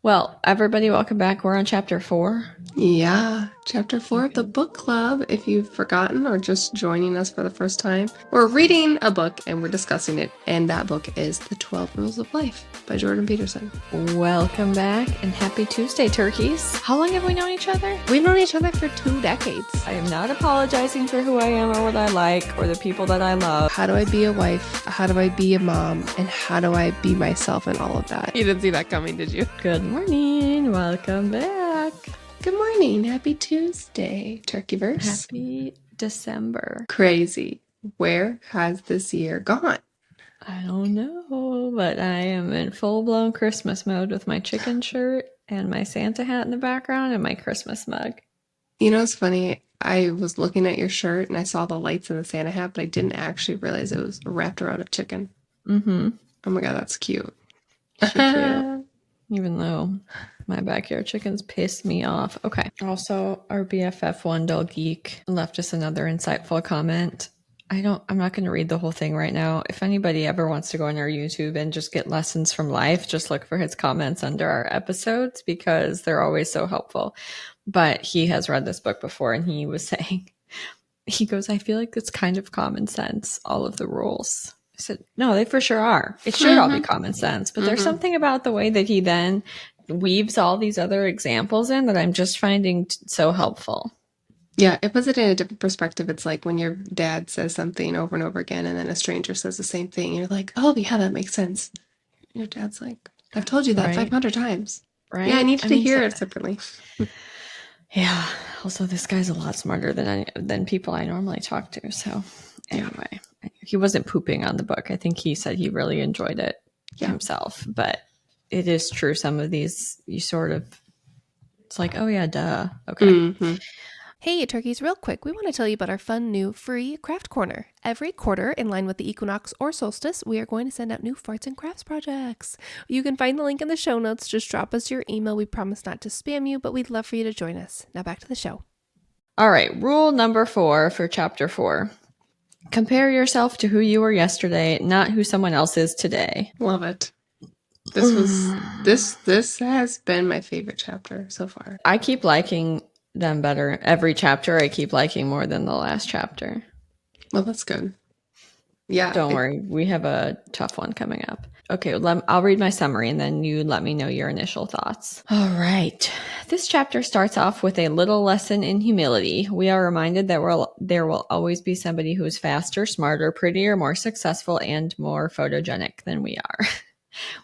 Well, everybody, welcome back. We're on chapter 4. Yeah, chapter 4 of the Okay. book club. If you've forgotten or just joining us for the first time, we're reading a book and we're discussing it. And that book is The 12 Rules of Life by Jordan Peterson. Welcome back and happy Tuesday, turkeys. How long have we known each other? We've known each other for 2 decades. I am not apologizing for who I am or what I like or the people that I love. How do I be a wife? How do I be a mom? And how do I be myself and all of that? You didn't see that coming, did you? Good morning. Welcome back. Good morning. Happy Tuesday, Turkeyverse. Happy December. Crazy. Where has this year gone? I don't know, but I am in full-blown Christmas mode with my chicken shirt and my Santa hat in the background and my Christmas mug. You know, it's funny. I was looking at your shirt and I saw the lights in the Santa hat, but I didn't actually realize it was wrapped around a chicken. Mm-hmm. Oh my God, that's cute. She cute. Even though my backyard chickens pissed me off. Okay. Also, our BFF Wendell Geek left us another insightful comment. I'm not going to read the whole thing right now. If anybody ever wants to go on our YouTube and just get lessons from life, just look for his comments under our episodes because they're always so helpful. But he has read this book before and he was saying, he goes, I feel like it's kind of common sense, all of the rules. I said, no, they for sure are. It should all be common sense. But there's something about the way that he then weaves all these other examples in that I'm just finding so helpful. Yeah, it puts it in a different perspective. It's like when your dad says something over and over again, and then a stranger says the same thing. You're like, oh, yeah, that makes sense. Your dad's like, I've told you that Right. 500 times. Right? Yeah, I needed to hear it separately. Yeah. Also, this guy's a lot smarter than people I normally talk to. So, anyway, he wasn't pooping on the book. I think he said he really enjoyed it himself. But it is true. Some of these, you sort of, it's like, oh yeah, duh. Okay. Hey, turkeys, real quick, we want to tell you about our fun new free craft corner. Every quarter, in line with the equinox or solstice, we are going to send out new farts and crafts projects. You can find the link in the show notes. Just drop us your email. We promise not to spam you, but we'd love for you to join us. Now back to the show. All right, rule number 4 for chapter 4. Compare yourself to who you were yesterday, not who someone else is today. Love it. This has been my favorite chapter so far. I keep liking them better. Every chapter I keep liking more than the last chapter. Well, that's good. Yeah. Don't worry, we have a tough one coming up. Okay, I'll read my summary and then you let me know your initial thoughts. All right. This chapter starts off with a little lesson in humility. We are reminded that there will always be somebody who is faster, smarter, prettier, more successful, and more photogenic than we are.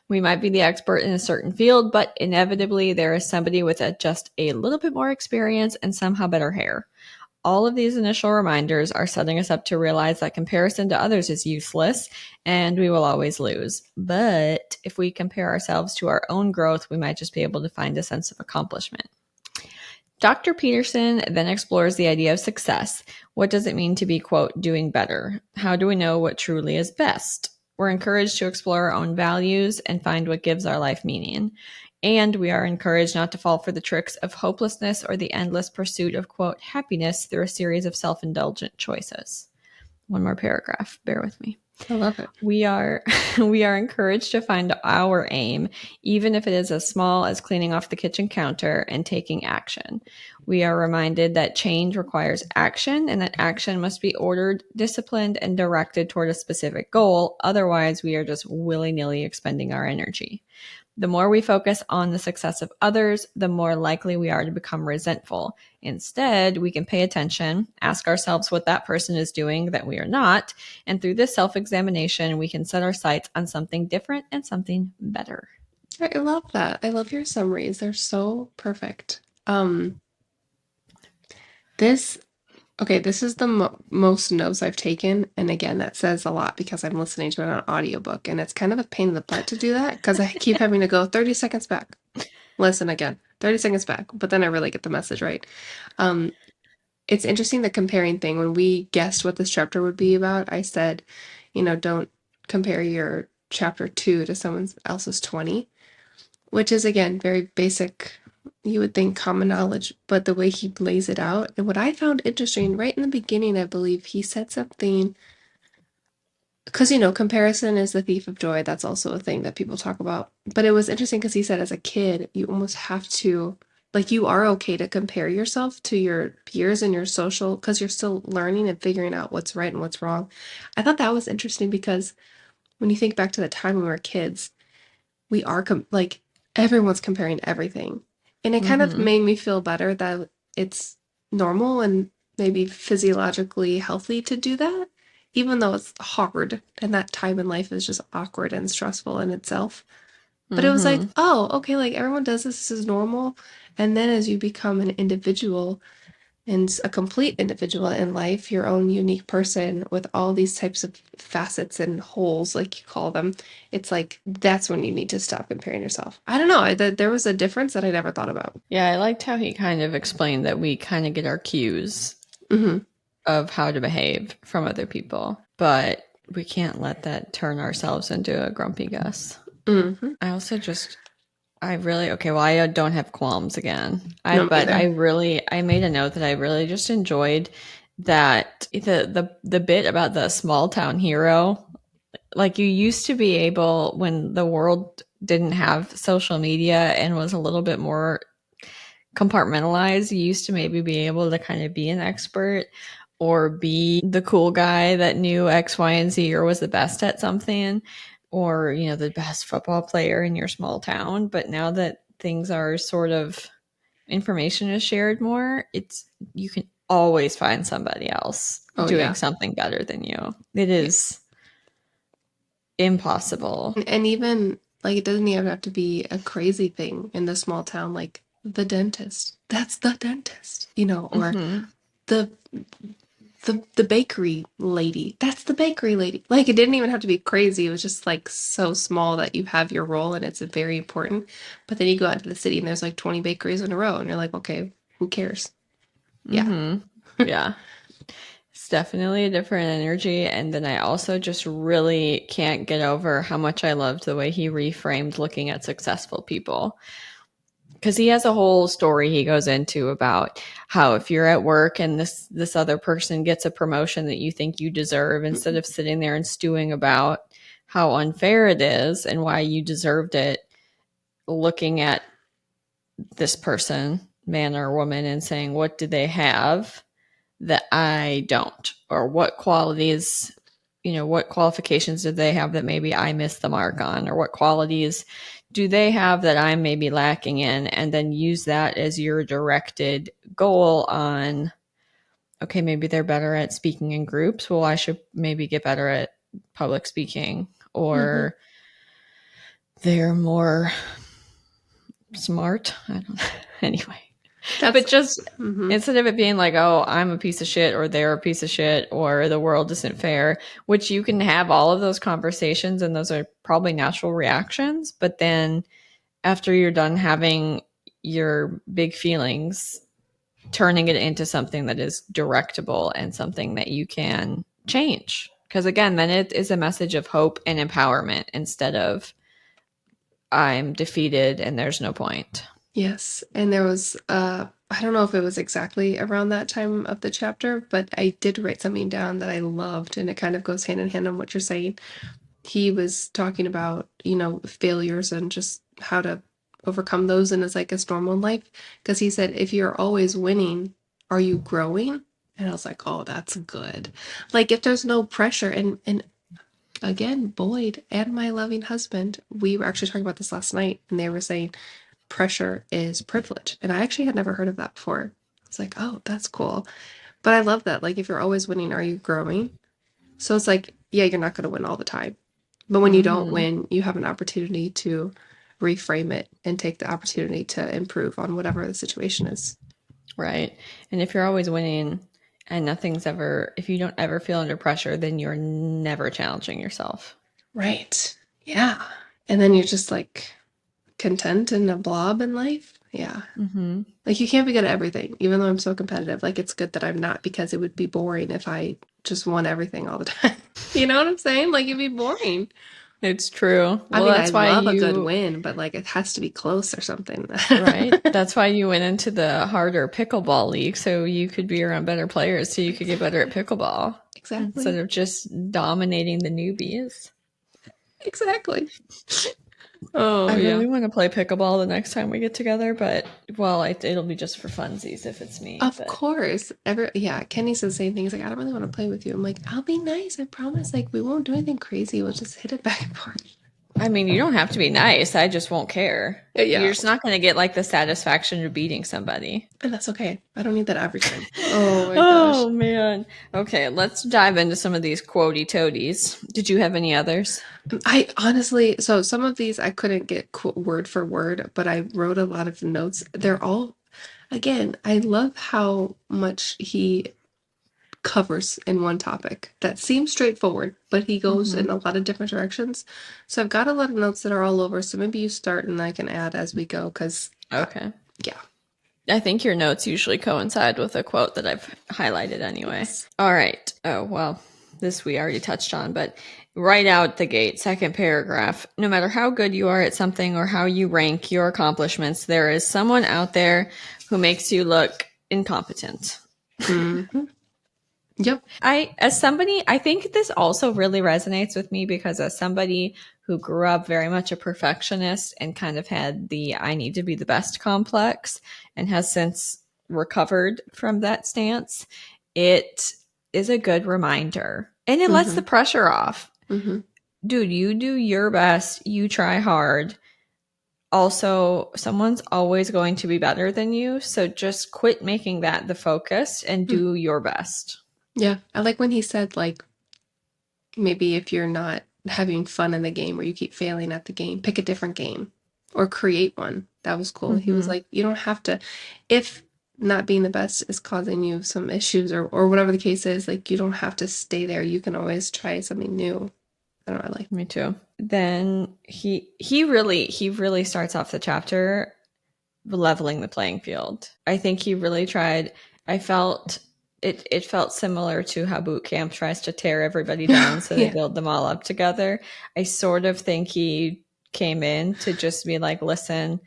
We might be the expert in a certain field, but inevitably there is somebody with just a little bit more experience and somehow better hair. All of these initial reminders are setting us up to realize that comparison to others is useless and we will always lose. But if we compare ourselves to our own growth, we might just be able to find a sense of accomplishment. Dr. Peterson then explores the idea of success. What does it mean to be, quote, doing better? How do we know what truly is best? We're encouraged to explore our own values and find what gives our life meaning. And we are encouraged not to fall for the tricks of hopelessness or the endless pursuit of, quote, happiness through a series of self-indulgent choices. One more paragraph. Bear with me. I love it. We are encouraged to find our aim, even if it is as small as cleaning off the kitchen counter and taking action. We are reminded that change requires action and that action must be ordered, disciplined, and directed toward a specific goal. Otherwise, we are just willy-nilly expending our energy. The more we focus on the success of others, the more likely we are to become resentful. Instead, we can pay attention, ask ourselves what that person is doing that we are not, and through this self-examination, we can set our sights on something different and something better. I love that. I love your summaries. They're so perfect. This is the most notes I've taken. And again, that says a lot because I'm listening to it on an audiobook. And it's kind of a pain in the butt to do that because I keep having to go 30 seconds back. Listen again, 30 seconds back. But then I really get the message right. It's interesting, the comparing thing. When we guessed what this chapter would be about, I said, don't compare your chapter 2 to someone else's 20, which is, again, very basic, you would think common knowledge, but the way he lays it out. And what I found interesting, right in the beginning, I believe he said something Because, comparison is the thief of joy. That's also a thing that people talk about. But it was interesting because he said as a kid, you almost have to, like, you are okay to compare yourself to your peers and your social, because you're still learning and figuring out what's right and what's wrong. I thought that was interesting because when you think back to the time when we were kids, we are like, everyone's comparing everything. And it kind of made me feel better that it's normal and maybe physiologically healthy to do that, even though it's hard and that time in life is just awkward and stressful in itself. But it was like, oh, okay, like everyone does this is normal. And then as you become an individual and a complete individual in life, your own unique person with all these types of facets and holes, like you call them, it's like that's when you need to stop comparing yourself. I don't know. There was a difference that I never thought about. Yeah, I liked how he kind of explained that we kind of get our cues of how to behave from other people, but we can't let that turn ourselves into a grumpy Gus. I also just, I really, okay, well, I don't have qualms again. But I made a note that I really just enjoyed that the bit about the small town hero. Like, you used to be able, when the world didn't have social media and was a little bit more compartmentalized, you used to maybe be able to kind of be an expert or be the cool guy that knew X, Y, and Z or was the best at something, or, the best football player in your small town. But now that things are sort of, information is shared more, you can always find somebody else doing something better than you. It is impossible. And even like it doesn't even have to be a crazy thing in the small town, like the dentist. That's the dentist, or the the bakery lady. That's the bakery lady. Like, it didn't even have to be crazy. It was just like so small that you have your role and it's very important. But then you go out to the city and there's like 20 bakeries in a row and you're like, okay, who cares? Yeah. Yeah. It's definitely a different energy. And then I also just really can't get over how much I loved the way he reframed looking at successful people. Because he has a whole story he goes into about how if you're at work and this other person gets a promotion that you think you deserve, instead of sitting there and stewing about how unfair it is and why you deserved it, looking at this person, man or woman, and saying, what do they have that I don't? Or what qualities, what qualifications do they have that maybe I missed the mark on? Or what qualities do they have that I'm maybe lacking in? And then use that as your directed goal on, okay, maybe they're better at speaking in groups. Well, I should maybe get better at public speaking. Or they're more smart. I don't know. Anyway. But just instead of it being like, oh, I'm a piece of shit, or they're a piece of shit, or the world isn't fair, which you can have all of those conversations and those are probably natural reactions. But then after you're done having your big feelings, turning it into something that is directable and something that you can change. Because again, then it is a message of hope and empowerment instead of I'm defeated and there's no point. Yes. And there was, I don't know if it was exactly around that time of the chapter, but I did write something down that I loved, and it kind of goes hand in hand on what you're saying. He was talking about, failures and just how to overcome those, and it's like it's normal in life. Because he said, if you're always winning, are you growing? And I was like, oh, that's good. Like, if there's no pressure, and again, Boyd and my loving husband, we were actually talking about this last night, and they were saying pressure is privilege. And I actually had never heard of that before. I was like, oh, that's cool. But I love that. Like, if you're always winning, are you growing? So it's like, yeah, you're not going to win all the time. But when you don't win, you have an opportunity to reframe it and take the opportunity to improve on whatever the situation is. Right. And if you're always winning and if you don't ever feel under pressure, then you're never challenging yourself. Right. Yeah. And then you're just like content in a blob in life. Yeah. Like, you can't be good at everything, even though I'm so competitive. Like, it's good that I'm not, because it would be boring if I just won everything all the time. You know what I'm saying? Like, it'd be boring. It's true. I mean, that's I love a good win, but like, it has to be close or something. Right. That's why you went into the harder pickleball league, so you could be around better players, so you could get better at pickleball. Exactly. Instead of just dominating the newbies. Exactly. Oh, I yeah. really want to play pickleball the next time we get together, but, well, it'll be just for funsies if it's me. Of but. course. Kenny says the same thing. He's like, I don't really want to play with you. I'm like, I'll be nice. I promise. Like, we won't do anything crazy. We'll just hit it back and forth. I mean, you don't have to be nice. I just won't care. Yeah. You're just not going to get like the satisfaction of beating somebody. And that's okay. I don't need that every time. Oh my Oh, gosh. man. Okay, let's dive into some of these quotey toadies. Did you have any others? I honestly, so some of these I couldn't get word for word, but I wrote a lot of notes. They're all, again, I love how much he covers in one topic that seems straightforward, but he goes in a lot of different directions. So I've got a lot of notes that are all over. So maybe you start and I can add as we go because, Okay. yeah. I think your notes usually coincide with a quote that I've highlighted anyway. Yes. All right. Oh, well, this we already touched on, but right out the gate, second paragraph, no matter how good you are at something or how you rank your accomplishments, there is someone out there who makes you look incompetent. Mm-hmm. Yep. I think this also really resonates with me because as somebody who grew up very much a perfectionist and kind of had the I need to be the best complex and has since recovered from that stance, it is a good reminder and it lets the pressure off. Mm-hmm. Dude, you do your best, you try hard. Also, someone's always going to be better than you, so just quit making that the focus and do your best. Yeah. I like when he said, like, maybe if you're not having fun in the game or you keep failing at the game, pick a different game or create one. That was cool. He was like, you don't have to, if not being the best is causing you some issues or whatever the case is, like you don't have to stay there. You can always try something new. I don't know. I like. Me too. Then he really starts off the chapter leveling the playing field. I think he really tried. I felt it felt similar to how boot camp tries to tear everybody down so they build them all up together. I sort of think he came in to just be like, listen,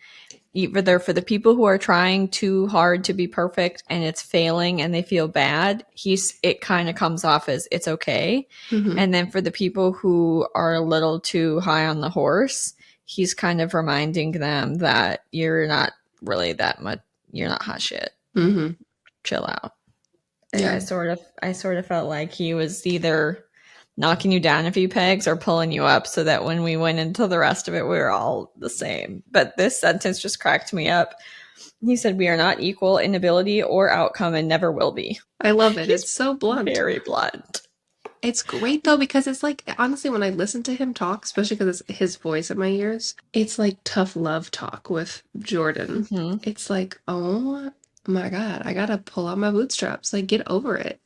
either for the people who are trying too hard to be perfect and it's failing and they feel bad, it kind of comes off as it's okay. And then for the people who are a little too high on the horse, he's kind of reminding them that you're not really that much, you're not hot shit. Chill out. Yeah. I sort of felt like he was either knocking you down a few pegs or pulling you up so that when we went into the rest of it, we were all the same. But this sentence just cracked me up. He said, we are not equal in ability or outcome and never will be. I love it. It's so blunt. Very blunt. It's great though, because it's like, honestly, when I listen to him talk, especially because it's his voice in my ears, it's like tough love talk with Jordan. It's like, oh my God, I gotta pull out my bootstraps. Like, get over it.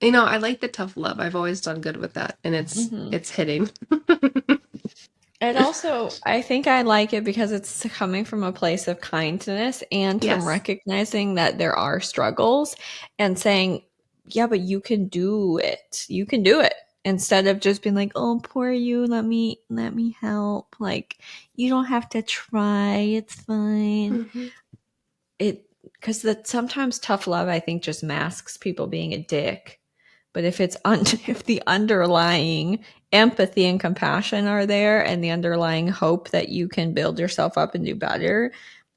You know, I like the tough love. I've always done good with that. And it's hitting. And also, I think I like it because it's coming from a place of kindness and from recognizing that there are struggles and saying, yeah, but you can do it. You can do it. Instead of just being like, oh, poor you, let me help. Like, you don't have to try. It's fine. Because sometimes tough love, I think, just masks people being a dick. But if if the underlying empathy and compassion are there and the underlying hope that you can build yourself up and do better,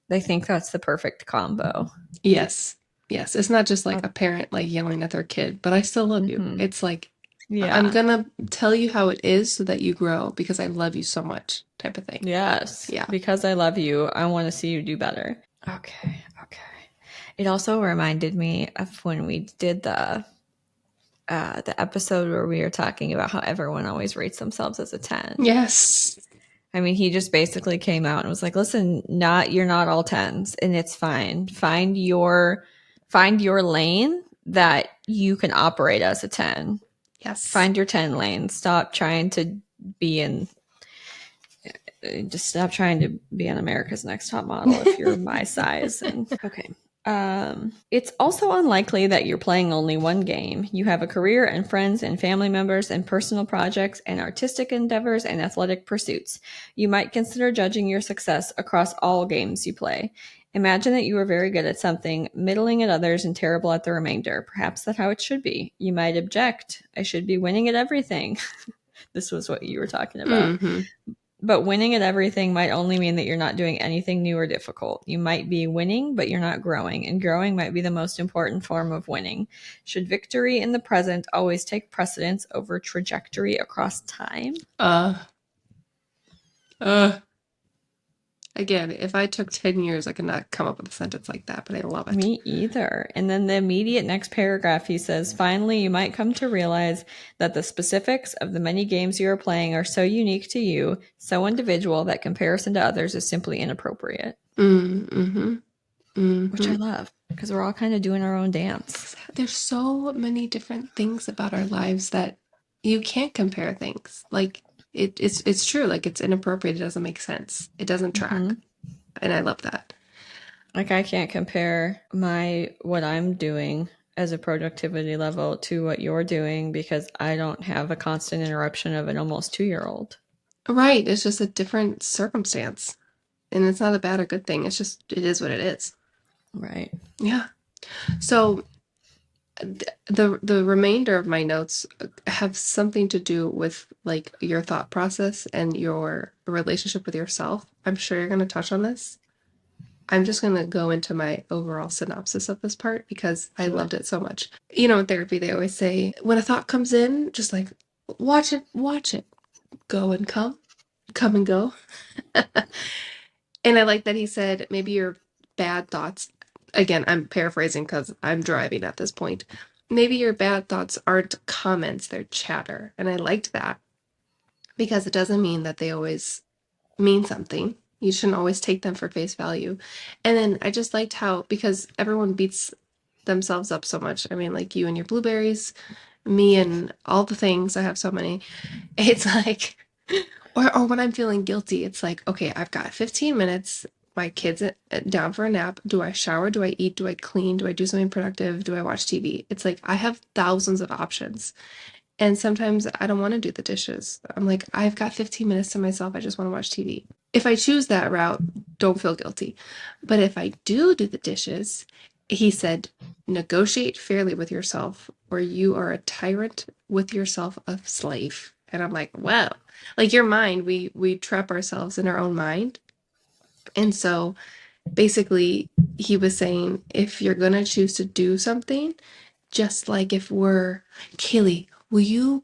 I think that's the perfect combo. Yes. It's not just like a parent like yelling at their kid, but I still love you. It's like, I'm gonna tell you how it is so that you grow because I love you so much type of thing. Yes. Yeah. Because I love you, I want to see you do better. Okay. It also reminded me of when we did the episode where we were talking about how everyone always rates themselves as a 10. Yes. I mean, he just basically came out and was like, listen, you're not all 10s and it's fine. Find your lane that you can operate as a 10. Yes. Find your 10 lane. Stop trying to be on America's Next Top Model if you're my size. Okay. It's also unlikely that you're playing only one game. You have a career and friends and family members and personal projects and artistic endeavors and athletic pursuits. You might consider judging your success across all games you play. Imagine that you are very good at something, middling at others, and terrible at the remainder. Perhaps that's how it should be. You might object. I should be winning at everything. This was what you were talking about. Mm-hmm. But winning at everything might only mean that you're not doing anything new or difficult. You might be winning, but you're not growing, and growing might be the most important form of winning. Should victory in the present always take precedence over trajectory across time? Again, if I took 10 years, I could not come up with a sentence like that, but I love it. Me either. And then the immediate next paragraph, he says, finally, you might come to realize that the specifics of the many games you are playing are so unique to you, so individual, that comparison to others is simply inappropriate. Mm-hmm. Mm-hmm. Which I love, because we're all kind of doing our own dance. There's so many different things about our lives that you can't compare things. Like, it's true. Like, it's inappropriate. It doesn't make sense. It doesn't track. Mhm. And I love that. Like, I can't compare what I'm doing as a productivity level to what you're doing because I don't have a constant interruption of an almost 2-year-old. Right. It's just a different circumstance. And it's not a bad or good thing. It's just, it is what it is. Right. Yeah. So the remainder of my notes have something to do with like your thought process and your relationship with yourself. I'm sure you're going to touch on this. I'm just going to go into my overall synopsis of this part because I loved it so much. You know, in therapy, they always say when a thought comes in, just like watch it, go and come and go. And I like that he said maybe your bad thoughts, again, I'm paraphrasing because I'm driving at this point. Maybe your bad thoughts aren't comments, they're chatter. And I liked that because it doesn't mean that they always mean something. You shouldn't always take them for face value. And then I just liked how, because everyone beats themselves up so much. I mean, like you and your blueberries, me and all the things, I have so many. It's like, or when I'm feeling guilty, it's like, okay, I've got 15 minutes. My kid's down for a nap. Do I shower? Do I eat? Do I clean? Do I do something productive? Do I watch TV? It's like I have thousands of options. And sometimes I don't want to do the dishes. I'm like, I've got 15 minutes to myself. I just want to watch TV. If I choose that route, don't feel guilty. But if I do the dishes, he said, negotiate fairly with yourself, or you are a tyrant with yourself, a slave. And I'm like, well, like your mind, we trap ourselves in our own mind. And so basically he was saying, if you're going to choose to do something, just like if we're, Kaylee, will you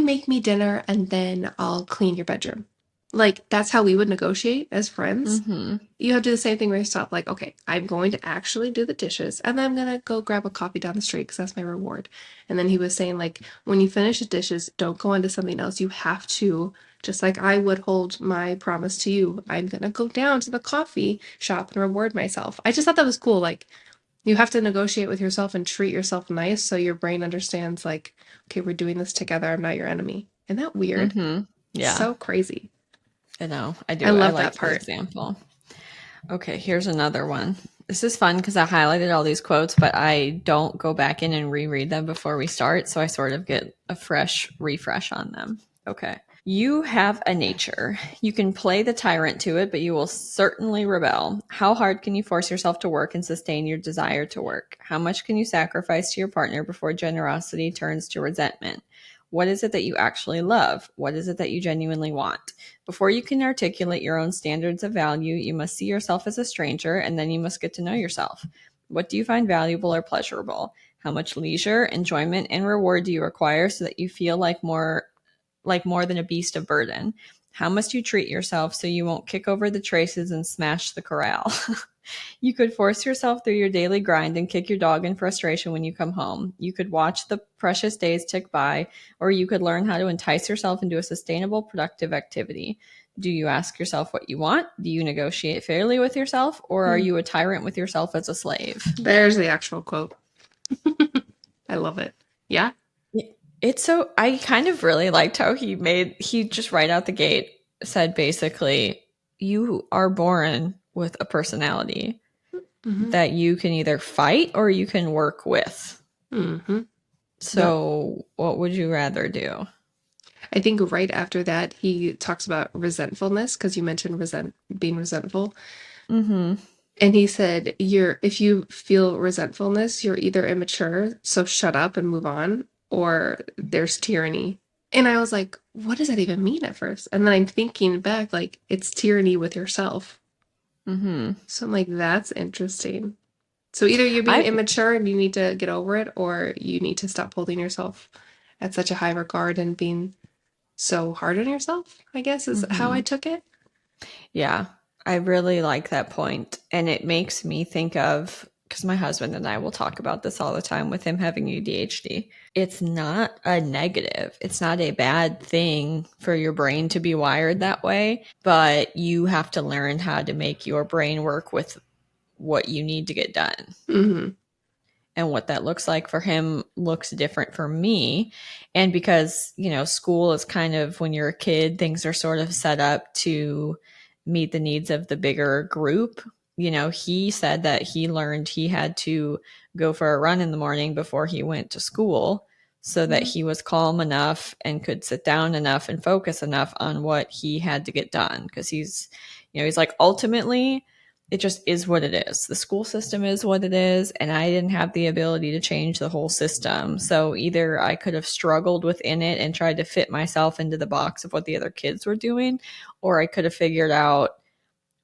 make me dinner and then I'll clean your bedroom? Like, that's how we would negotiate as friends. Mm-hmm. You have to do the same thing with yourself. Like, okay, I'm going to actually do the dishes and then I'm going to go grab a coffee down the street because that's my reward. And then he was saying, like, when you finish the dishes, don't go on to something else. You have to, just like I would hold my promise to you, I'm going to go down to the coffee shop and reward myself. I just thought that was cool. Like, you have to negotiate with yourself and treat yourself nice so your brain understands, like, okay, we're doing this together. I'm not your enemy. Isn't that weird? Mm-hmm. Yeah. So crazy. I know. I do. I love like that part. Example. Okay, here's another one. This is fun because I highlighted all these quotes, but I don't go back in and reread them before we start, so I sort of get a fresh refresh on them. Okay. You have a nature. You can play the tyrant to it, but you will certainly rebel. How hard can you force yourself to work and sustain your desire to work? How much can you sacrifice to your partner before generosity turns to resentment? What is it that you actually love? What is it that you genuinely want? Before you can articulate your own standards of value, you must see yourself as a stranger, and then you must get to know yourself. What do you find valuable or pleasurable? How much leisure, enjoyment, and reward do you require so that you feel like more than a beast of burden? How must you treat yourself so you won't kick over the traces and smash the corral? You could force yourself through your daily grind and kick your dog in frustration when you come home. You could watch the precious days tick by, or you could learn how to entice yourself into a sustainable, productive activity. Do you ask yourself what you want? Do you negotiate fairly with yourself? Or are you a tyrant with yourself as a slave? There's the actual quote. I love it. Yeah. It's so, I kind of really liked how he just right out the gate said basically, you are born with a personality. that you can either fight or you can work with. So what would you rather do? I think right after that, he talks about resentfulness, because you mentioned being resentful. Mm-hmm. And he said, if you feel resentfulness, you're either immature, so shut up and move on, or there's tyranny. And I was like, what does that even mean at first? And then I'm thinking back, like, it's tyranny with yourself. Mm-hmm. So I'm like, that's interesting. So either you're being immature and you need to get over it, or you need to stop holding yourself at such a high regard and being so hard on yourself, I guess, is how I took it. Yeah, I really like that point. And it makes me think of, because my husband and I will talk about this all the time with him having ADHD. It's not a negative. It's not a bad thing for your brain to be wired that way, but you have to learn how to make your brain work with what you need to get done. Mm-hmm. And what that looks like for him looks different for me. And because, school is kind of, when you're a kid, things are sort of set up to meet the needs of the bigger group. He said that he learned he had to go for a run in the morning before he went to school so that he was calm enough and could sit down enough and focus enough on what he had to get done. Because he's like, ultimately, it just is what it is. The school system is what it is, and I didn't have the ability to change the whole system. So either I could have struggled within it and tried to fit myself into the box of what the other kids were doing, or I could have figured out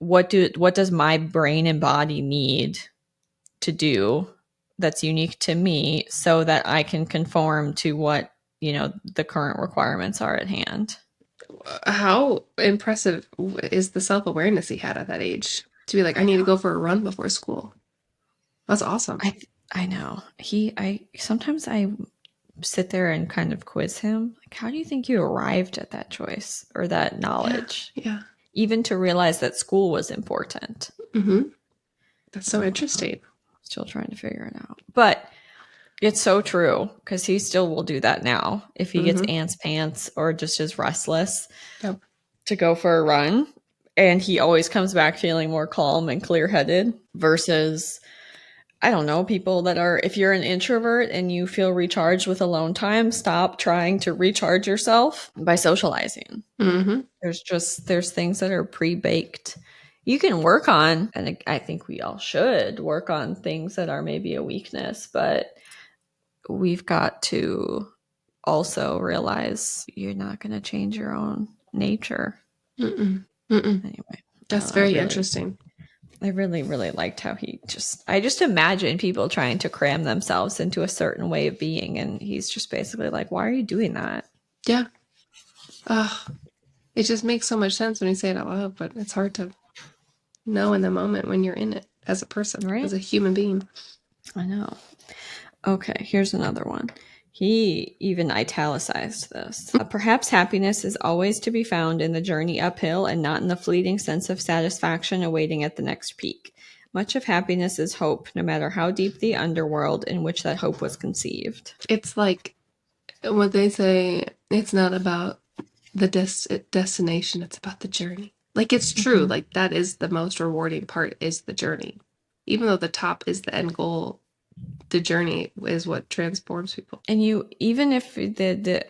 what does my brain and body need to do that's unique to me so that I can conform to what, the current requirements are at hand. How impressive is the self-awareness he had at that age to be like, I need to go for a run before school? That's awesome. I know. Sometimes I sit there and kind of quiz him. Like, how do you think you arrived at that choice or that knowledge? Yeah. Even to realize that school was important. That's so interesting. Still trying to figure it out. But it's so true, because he still will do that now. If he gets ants pants or just is restless to go for a run, and he always comes back feeling more calm and clear-headed versus, I don't know, people that are, if you're an introvert and you feel recharged with alone time, stop trying to recharge yourself by socializing. There's things that are pre-baked. You can work on, and I think we all should work on things that are maybe a weakness, but we've got to also realize you're not going to change your own nature. Anyway, that's very interesting. I really, really liked how I just imagine people trying to cram themselves into a certain way of being. And he's just basically like, why are you doing that? Yeah. It just makes so much sense when you say it out loud, but it's hard to know in the moment when you're in it as a person, right? As a human being. I know. Okay, here's another one. He even italicized this. Perhaps happiness is always to be found in the journey uphill and not in the fleeting sense of satisfaction awaiting at the next peak. Much of happiness is hope, no matter how deep the underworld in which that hope was conceived. It's like what they say, it's not about the destination, it's about the journey. Like, it's true. Like, that is the most rewarding part, is the journey. Even though the top is the end goal, the journey is what transforms people. And even if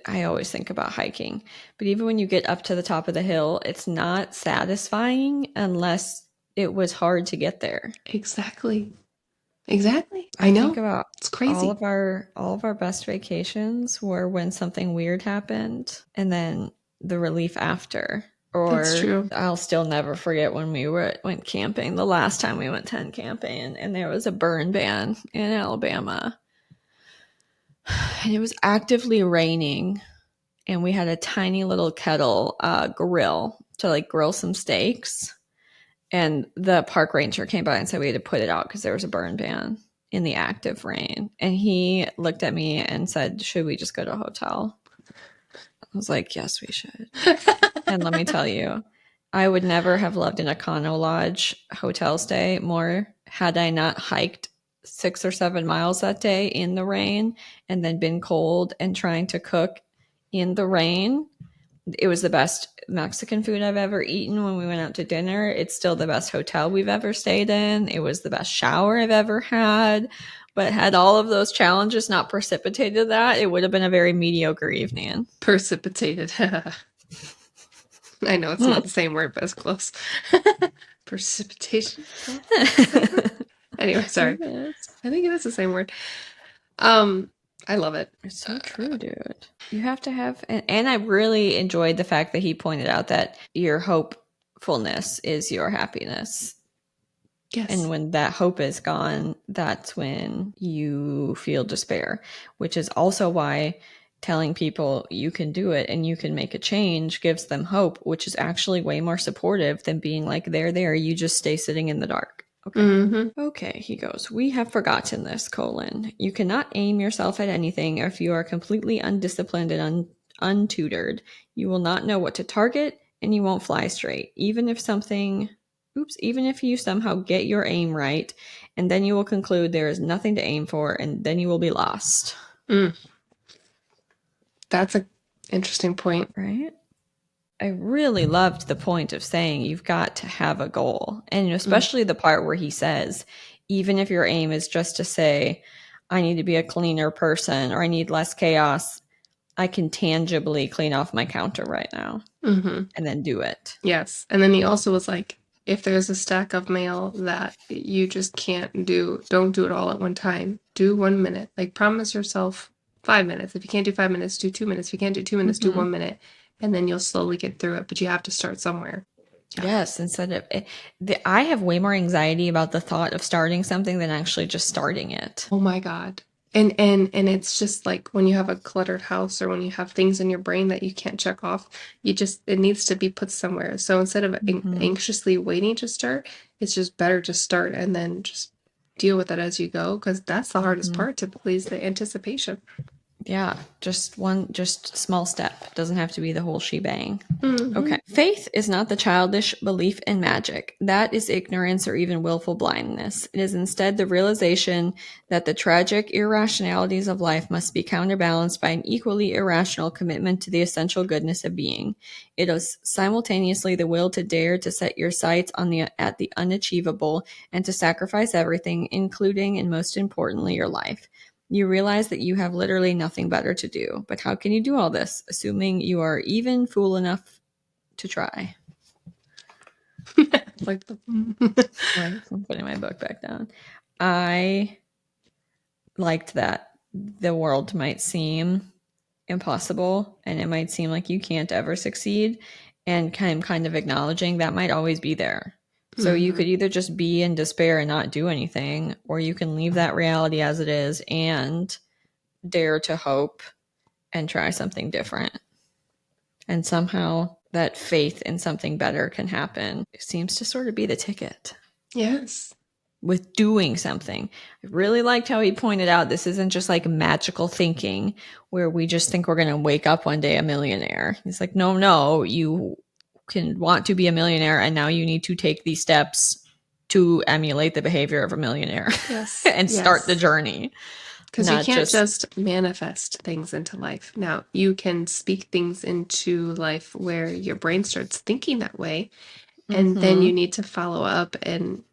I always think about hiking, but even when you get up to the top of the hill, it's not satisfying unless it was hard to get there. Exactly. I know. Think about it's crazy. All of our best vacations were when something weird happened, and then the relief after. Or that's true. I'll still never forget when we went camping, the last time we went tent camping, and there was a burn ban in Alabama. And it was actively raining, and we had a tiny little kettle grill to grill some steaks. And the park ranger came by and said we had to put it out because there was a burn ban in the active rain. And he looked at me and said, should we just go to a hotel? I was like, yes, we should. And let me tell you, I would never have loved an Econo Lodge hotel stay more had I not hiked 6 or 7 miles that day in the rain and then been cold and trying to cook in the rain It was the best Mexican food I've ever eaten when we went out to dinner. It's still the best hotel we've ever stayed in. It was the best shower I've ever had. But had all of those challenges not precipitated that, it would have been a very mediocre evening. Precipitated. I know it's not the same word, but it's close. Precipitation. Anyway, sorry. I think it is the same word. I love it. It's so true, dude. You have to have, and I really enjoyed the fact that he pointed out that your hopefulness is your happiness. Yes. And when that hope is gone, that's when you feel despair, which is also why telling people you can do it and you can make a change gives them hope, which is actually way more supportive than being like, there, you just stay sitting in the dark. Okay. Mm-hmm. Okay, he goes, we have forgotten this, : You cannot aim yourself at anything if you are completely undisciplined and untutored. You will not know what to target and you won't fly straight. Even if you somehow get your aim right, and then you will conclude there is nothing to aim for, and then you will be lost. That's an interesting point. Right? I really loved the point of saying you've got to have a goal. And especially the part where he says, even if your aim is just to say, I need to be a cleaner person or I need less chaos, I can tangibly clean off my counter right now. Mm-hmm. And then do it. Yes. And then he also was like, if there's a stack of mail that you just can't do, don't do it all at one time. Do 1 minute. Like, promise yourself 5 minutes. If you can't do 5 minutes, do 2 minutes. If you can't do 2 minutes, do 1 minute. And then you'll slowly get through it. But you have to start somewhere. Yeah. Yes. Instead of I have way more anxiety about the thought of starting something than actually just starting it. Oh my God. And it's just like when you have a cluttered house or when you have things in your brain that you can't check off, it needs to be put somewhere. So instead of anxiously waiting to start, it's just better to start and then just deal with it as you go, because that's the hardest part, typically, is the anticipation. Yeah, just small step. Doesn't have to be the whole shebang. Okay. Faith is not the childish belief in magic. That is ignorance or even willful blindness. It is instead the realization that the tragic irrationalities of life must be counterbalanced by an equally irrational commitment to the essential goodness of being. It is simultaneously the will to dare to set your sights at the unachievable and to sacrifice everything, including and most importantly your life. You realize that you have literally nothing better to do. But how can you do all this, assuming you are even fool enough to try? Right, I'm putting my book back down. I liked that the world might seem impossible and it might seem like you can't ever succeed, and kind of acknowledging that might always be there. So you could either just be in despair and not do anything, or you can leave that reality as it is and dare to hope and try something different. And somehow that faith in something better can happen. It seems to sort of be the ticket. Yes. With doing something. I really liked how he pointed out this isn't just like magical thinking where we just think we're going to wake up one day a millionaire. He's like, no, you can want to be a millionaire, and now you need to take these steps to emulate the behavior of a millionaire. Yes. And start the journey. Because you can't just manifest things into life. Now, you can speak things into life where your brain starts thinking that way, and then you need to follow up and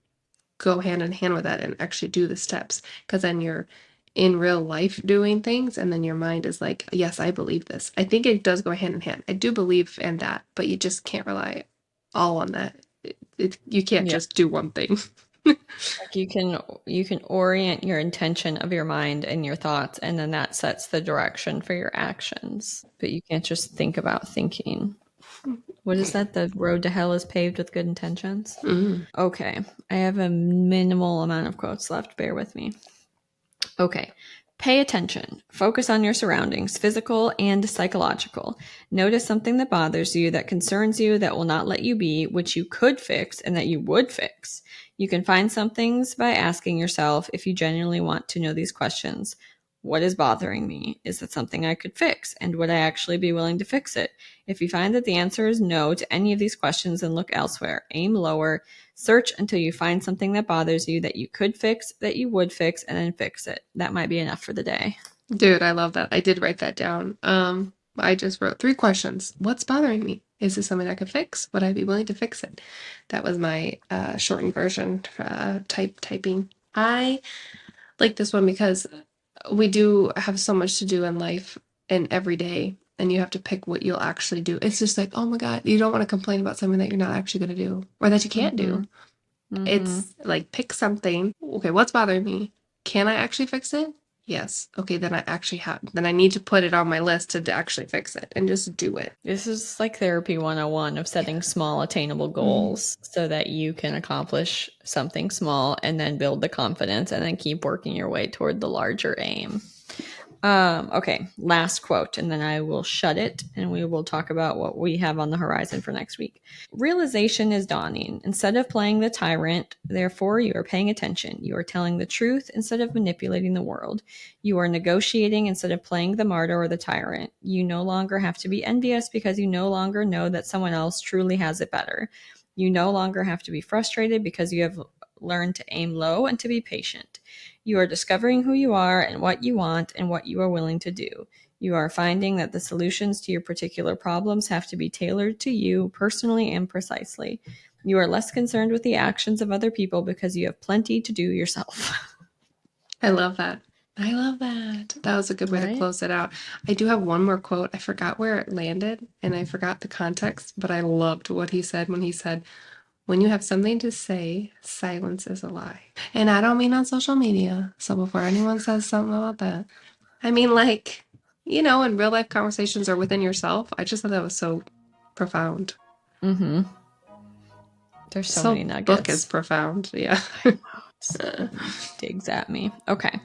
go hand in hand with that and actually do the steps. Because then you're in real life doing things, and then your mind is like, yes, I believe this. I think it does go hand in hand. I do believe in that, but you just can't rely all on that. You can't just do one thing. Like you can orient your intention of your mind and your thoughts, and then that sets the direction for your actions. But you can't just think about thinking. What is that? The road to hell is paved with good intentions? Okay. I have a minimal amount of quotes left. Bear with me. Okay. Pay attention. Focus on your surroundings, physical and psychological. Notice something that bothers you, that concerns you, that will not let you be, which you could fix and that you would fix. You can find some things by asking yourself, if you genuinely want to know these questions: what is bothering me? Is it something I could fix? And would I actually be willing to fix it? If you find that the answer is no to any of these questions, then look elsewhere. Aim lower. Search until you find something that bothers you, that you could fix, that you would fix, and then fix it. That might be enough for the day. Dude, I love that. I did write that down. I just wrote 3 questions. What's bothering me? Is this something I could fix? Would I be willing to fix it? That was my shortened version typing. I like this one because we do have so much to do in life and every day, and you have to pick what you'll actually do. It's just like, oh my God, you don't want to complain about something that you're not actually going to do or that you can't do. It's like, pick something. Okay, what's bothering me? Can I actually fix it? Yes. Okay, then I need to put it on my list to actually fix it and just do it. This is like therapy 101 of setting small attainable goals so that you can accomplish something small and then build the confidence and then keep working your way toward the larger aim. Okay, last quote, and then I will shut it and we will talk about what we have on the horizon for next week. Realization is dawning. Instead of playing the tyrant, therefore, you are paying attention. You are telling the truth instead of manipulating the world. You are negotiating instead of playing the martyr or the tyrant. You no longer have to be envious because you no longer know that someone else truly has it better. You no longer have to be frustrated because you have learned to aim low and to be patient. You are discovering who you are and what you want and what you are willing to do. You are finding that the solutions to your particular problems have to be tailored to you personally and precisely. You are less concerned with the actions of other people because you have plenty to do yourself. I love that. I love that. That was a good way to Right? close it out. I do have one more quote. I forgot where it landed and I forgot the context, but I loved what he said when he said, when you have something to say, silence is a lie. And I don't mean on social media. So before anyone says something about that, I mean, like, in real life conversations or within yourself. I just thought that was so profound. Mm-hmm. There's so many nuggets. Book is profound. Yeah. Digs at me. Okay.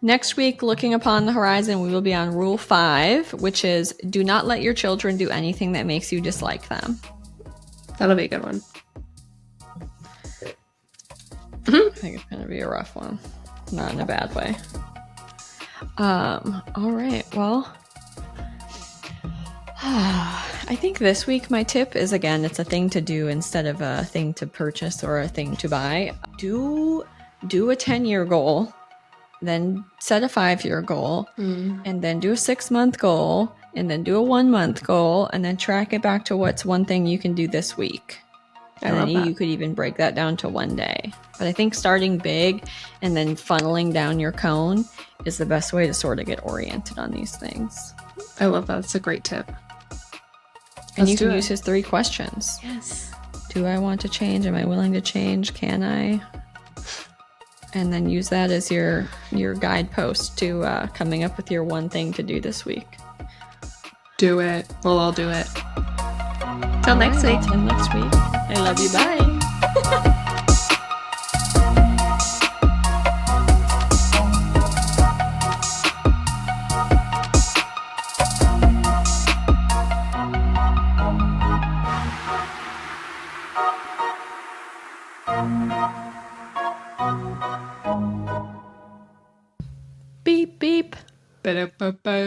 Next week, looking upon the horizon, we will be on Rule 5, which is do not let your children do anything that makes you dislike them. That'll be a good one. I think it's going to be a rough one. Not in a bad way. All right. Well, I think this week my tip is, again, it's a thing to do instead of a thing to purchase or a thing to buy. Do a 10-year goal, then set a 5-year goal, and then do a 6-month goal, and then do a 1-month goal, and then track it back to what's one thing you can do this week. And then you could even break that down to one day. But I think starting big and then funneling down your cone is the best way to sort of get oriented on these things. I love that. It's a great tip. And you can use his 3 questions. Yes. Do I want to change? Am I willing to change? Can I? And then use that as your guidepost to coming up with your one thing to do this week. Do it. We'll all do it. Till next week. Till next week. I love you. Bye. Beep, beep. Ba-da-ba-ba.